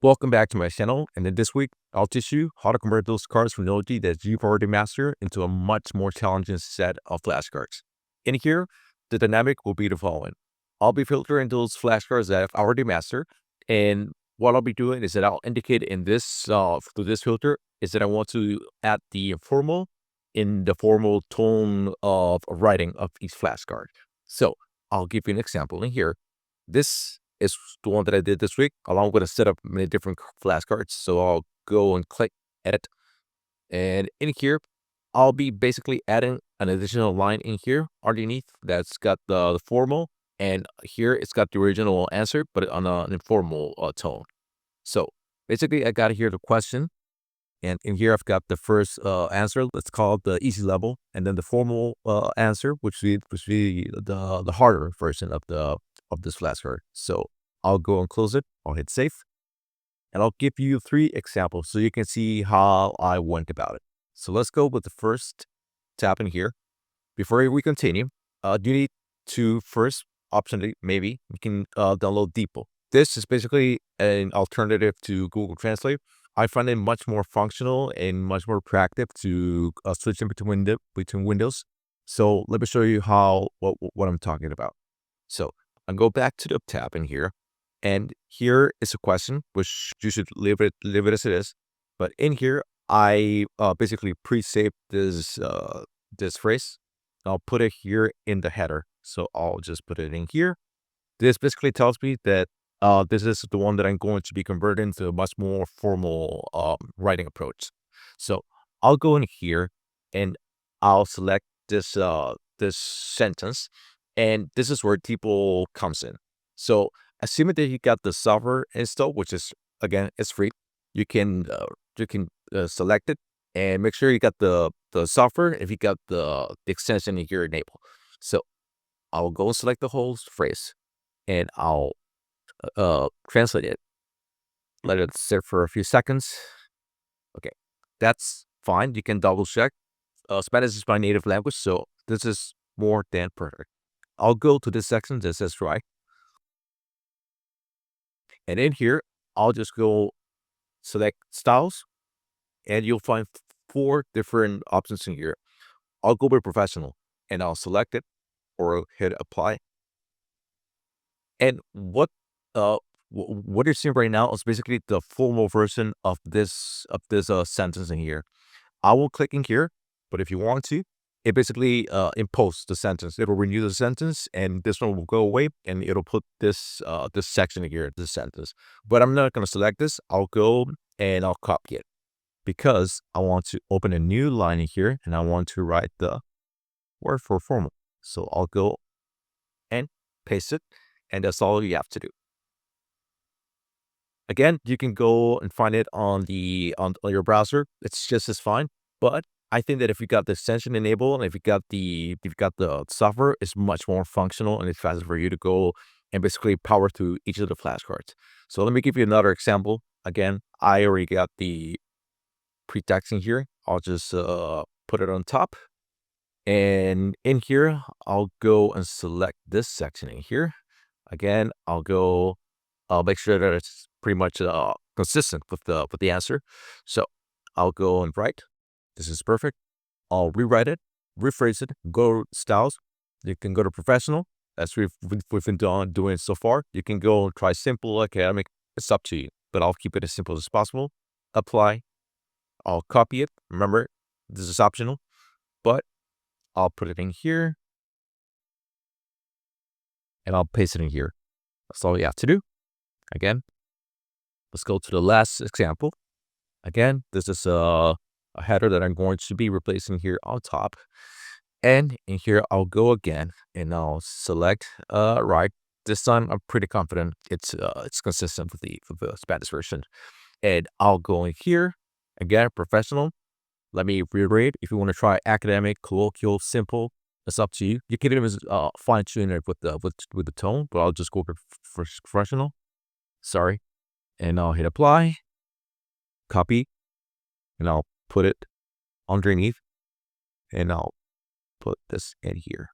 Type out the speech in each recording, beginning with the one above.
Welcome back to my channel, and in this week, I'll teach you how to convert those cards from Noji that you've already mastered into a much more challenging set of flashcards. In here, the dynamic will be the following. I'll be filtering those flashcards that I've already mastered, and what I'll be doing is that I'll indicate in this through this filter is that I want to add the informal in the formal tone of writing of each flashcard. So I'll give you an example in here. This is the one that I did this week, along with a set of many different flashcards. So I'll go and click edit. And in here, I'll be basically adding an additional line in here underneath that's got the formal. And here it's got the original answer, but on an informal tone. So basically, I got here the question. And in here, I've got the first answer. Let's call it the easy level, and then the formal answer, which would be the harder version of this flashcard. So I'll go and close it. I'll hit save, and I'll give you 3 examples so you can see how I went about it. So let's go with the first tab in here. Before we continue, you need to first option maybe you can download Depot. This is basically an alternative to Google Translate. I find it much more functional and much more practical to switch in between windows. So let me show you what I'm talking about. So I'll go back to the tab in here, and here is a question which you should leave it as it is. But in here, I basically pre-saved this phrase. I'll put it here in the header. So I'll just put it in here. This basically tells me that this is the one that I'm going to be converting to a much more formal writing approach. So I'll go in here and I'll select this sentence, and this is where Depot comes in. So assuming that you got the software installed, which is again it's free, you can select it and make sure you got the software if you got the extension in here enabled. So I'll go and select the whole phrase, and I'll translate it. Let it sit for a few seconds. Okay, that's fine. You can double check. Spanish is my native language, so this is more than perfect. I'll go to this section that says try. And in here, I'll just go select styles, and you'll find 4 different options in here. I'll go with professional, and I'll select it or hit apply. And what you're seeing right now is basically the formal version of this sentence in here. I will click in here, but if you want to, it basically imposes the sentence. It'll renew the sentence, and this one will go away, and it'll put this section here, this sentence. But I'm not going to select this. I'll go and I'll copy it because I want to open a new line in here, and I want to write the word for formal. So I'll go and paste it, and that's all you have to do. Again, you can go and find it on your browser. It's just as fine. But I think that if you got the extension enabled, and if you got the software, it's much more functional and it's faster for you to go and basically power through each of the flashcards. So let me give you another example. Again, I already got the pre-text in here. I'll just put it on top. And in here, I'll go and select this section in here. Again, I'll make sure that it's pretty much consistent with the answer. So I'll go and write. This is perfect. I'll rewrite it, rephrase it, go styles. You can go to professional. That's we've been doing so far. You can go and try simple, academic. It's up to you, but I'll keep it as simple as possible. Apply. I'll copy it. Remember, this is optional, but I'll put it in here, and I'll paste it in here. That's all you have to do. Again, let's go to the last example. Again, this is a header that I'm going to be replacing here on top. And in here, I'll go again and I'll select right. This time, I'm pretty confident it's consistent with the Spanish version. And I'll go in here again, professional. Let me reiterate. If you want to try academic, colloquial, simple, it's up to you. You can even fine tune it with the tone, but I'll just go for professional. Sorry, and I'll hit apply, copy, and I'll put it underneath, and I'll put this in here.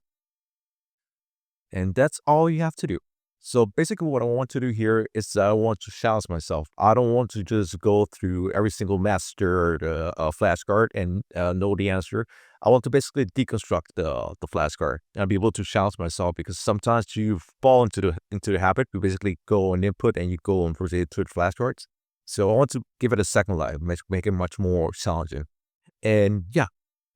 And that's all you have to do. So basically what I want to do here is that I want to challenge myself. I don't want to just go through every single master flashcard and know the answer. I want to basically deconstruct the flashcard and be able to challenge myself because sometimes you fall into the habit. You basically go on input and you go and proceed to the flashcards. So I want to give it a second life, make it much more challenging. And yeah,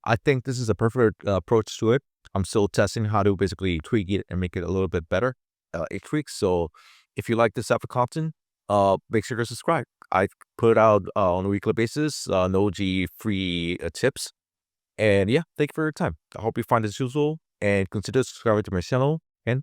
I think this is a perfect approach to it. I'm still testing how to basically tweak it and make it a little bit better. It tweaks. So if you like this type of content, make sure to subscribe. I put out on a weekly basis Noji free tips. And yeah, thank you for your time. I hope you find this useful and consider subscribing to my channel. And